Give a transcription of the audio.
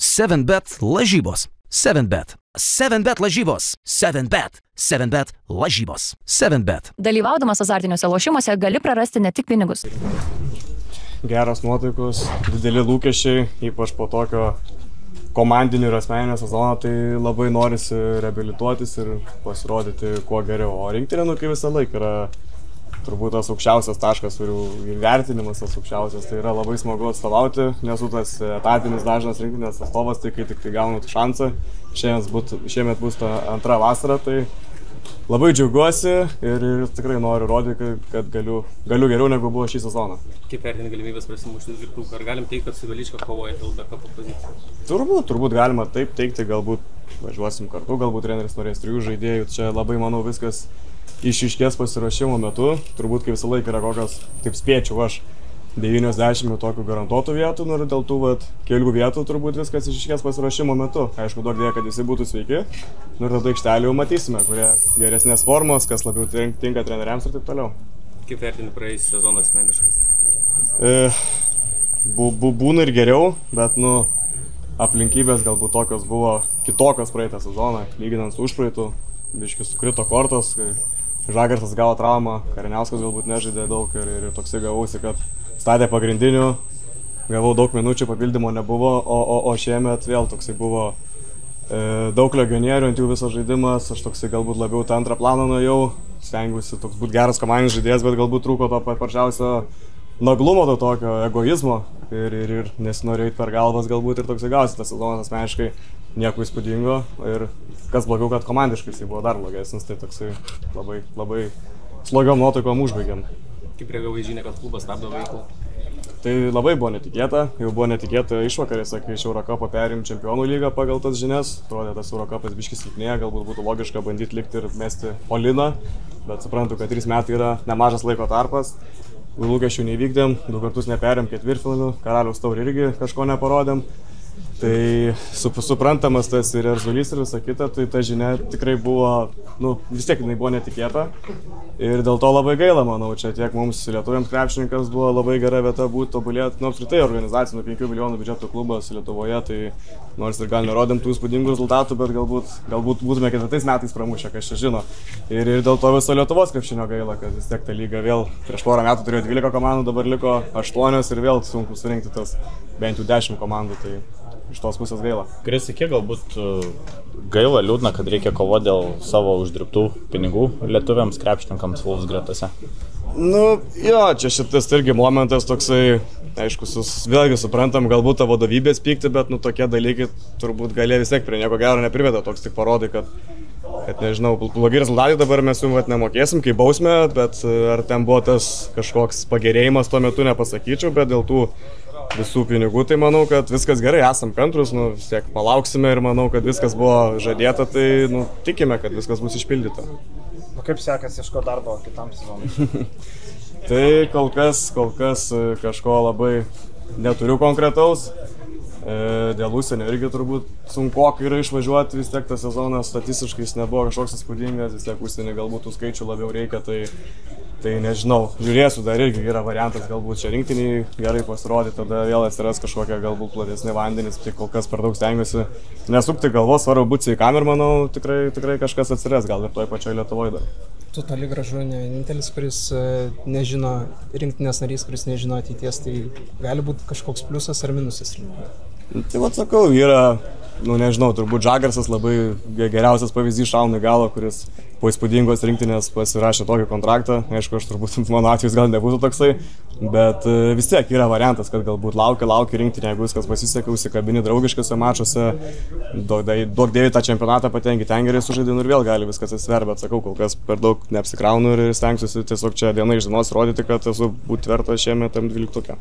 7bet lažybos. 7bet. 7bet lažybos. 7bet. 7bet lažybos. 7bet. Dalyvaudamas azartiniuose lošimuose gali prarasti ne tik pinigus. Geros nuotaikos, dideli lūkesčiai, ypač po tokio komandinio ir asmeninio sezono, tai labai norisi reabilituotis ir pasirodyti kuo geriau. O rinktinė, kai visą laiką yra turbūt tas aukščiausias taškas ir vertinimas tas aukščiausias, tai yra labai smagu atstovauti, nesu tas etatinis dažnas rinktinės atstovas, tai kai tik tai gaunu šansą, šiemet bus ta antra vasara, tai labai džiaugiuosi ir tikrai noriu rodyti, kad galiu geriau negu buvo šį sezoną. Kaip vertini galimybės prasimušti dvyliktuką? Ar galim teikti, kad su Velička kovoja dėl backupo pozicijų? Turbūt galima taip teikti, galbūt važiuosim kartu, galbūt treneris norės 3 žaidėjų, čia labai manau viskas išiškės pasiruošimo metu, turbūt kaip visą laiką yra kokios, taip spėčiau aš, 90 tokių garantuotų vietų, ir dėl tų kelių vietų turbūt viskas išiškės pasiruošimo metu. Aišku, duok dėja, kad visi būtų sveiki, ir tada aikštelį jau matysime, kurie geresnės formos, kas labiau tinka treneriams ir taip toliau. Kaip vertini praėjusį sezoną asmeniškai? Būna ir geriau, bet aplinkybės galbūt tokios buvo kitokios praeitą sezoną, lyginant su užpraeitų, biškį sukrito kortos, kai Žagarsas gavo traumą, Kariniauskas galbūt nežaidė daug ir toksai gavausi, kad statė pagrindinių, gavau daug minučių, papildymo nebuvo, o šiemet vėl toksai buvo daug legionierių, ant jų visas žaidimas, aš toksai galbūt labiau tą antrą planą nuėjau, stengiuosi toks būti geras komandinis žaidėjas, bet galbūt trūko to paprasčiausio naglumo, to tokio egoizmo ir nesinorėjau per galvas galbūt ir toksai gausi tas sezonas asmeniškai nieko įspūdingo ir kas blogiau, kad komandiškai jis buvo dar blogesnis, tai toksai labai slogiom nuotaikom užbaigėm. Kaip reagavai žinią, kad klubas stabdo veiklą? Tai labai buvo netikėta, jau buvo netikėta išvakarėse, kai iš Eurokapo perėm Čempionų lygą pagal tas žinias, atrodė tas Eurokapas biškis silpnėja, galbūt būtų logiška bandyti likti ir mesti Oliną, bet suprantu, kad 3 metai yra nemažas laiko tarpas, lūkesčių neįvykdėm, 2 kartus neperėm ketvirtfinalių, Karaliaus taurę irgi kažko neparodėm. Tai suprantamas tas ir erzulys ir visa kita, tai ta žinia tikrai buvo, vis tiek jinai buvo netikėta ir dėl to labai gaila, manau, čia tiek mums lietuviams krepšininkams buvo labai gera vieta būti tobulėti, apskritai organizacijų 5 milijonų biudžeto klubas Lietuvoje, tai nors ir gal nerodėm tų įspūdingų rezultatų, bet galbūt būtume 4 metais pramušę, kas čia žino. Ir dėl to viso Lietuvos krepšinio gaila, kad vis tiek ta lyga vėl prieš porą metų turėjo 12 komandų, dabar liko 8 ir vėl sunku surinkti tas bent jau 10 komandų. Tai iš tos pusės gaila. Krisai, kiek galbūt gaila, liūdna, kad reikia kovoti dėl savo uždirbtų pinigų lietuviams krepšininkams Wolves gretose? Jo, čia šitas irgi momentas toksai, aišku, vėlgi suprantam, galbūt ta vadovybės pykti, bet tokie dalykai turbūt galėjo vis tiek prie nieko gero nepriveda, toks tik parodai, kad nežinau, blogi rezultatai dabar mes jums nemokėsim, kaip bausmė, bet ar ten buvo tas kažkoks pagerėjimas tuo metu nepasakyčiau, bet dėl tų visų pinigų, tai manau, kad viskas gerai, esam kantrus, vis tiek palauksime ir manau, kad viskas buvo žadėta, tai tikime, kad viskas bus išpildyta. Kaip sekasi ieškoti darbo kitam sezonui? Tai kol kas kažko labai neturiu konkretaus. Dėl užsienio irgi turbūt sunkokai yra išvažiuoti, vis tiek tas sezonas statistiškai nebuvo kažkoks įspūdingas, vis tiek užsienį galbūt tų skaičių labiau reikia, tai nežinau, žiūrėsiu, dar irgi yra variantas galbūt čia rinktiniai gerai pasirodyti, tada vėl atsiras kažkokie galbūt platesni vandenys, tai kol kas per daug stengiuosi nesukti galvos, svarbu būti sveikam ir manau tikrai kažkas atsiras, gal ir toj pačioj Lietuvoje dar. Tu toli gražu ne vienintelis, kuris nežino, rinktinės narys, kuris nežino ateities, tai gali būti kažkoks pliusas ar minusas rinktinė? Tai sakau, yra, nežinau, turbūt Žagarsas labai geriausias pavyzdys šauna į galą, kuris po įspūdingos rinktinės pasirašė tokį kontraktą. Aišku, aš turbūt mano atvejs gal nebūtų toksai, bet vis tiek yra variantas, kad galbūt laukia rinktinė, jeigu viskas pasiseka, užsikabini draugiškose mačuose, duok dėvi tą čempionatą patenki, ten gerai sužaidini ir vėl gali viskas atsver, bet sakau, kol kas per daug neapsikraunu ir stengsiuosi tiesiog čia diena iš dienos rodyti, kad esu būti vertas šiemet tam 12.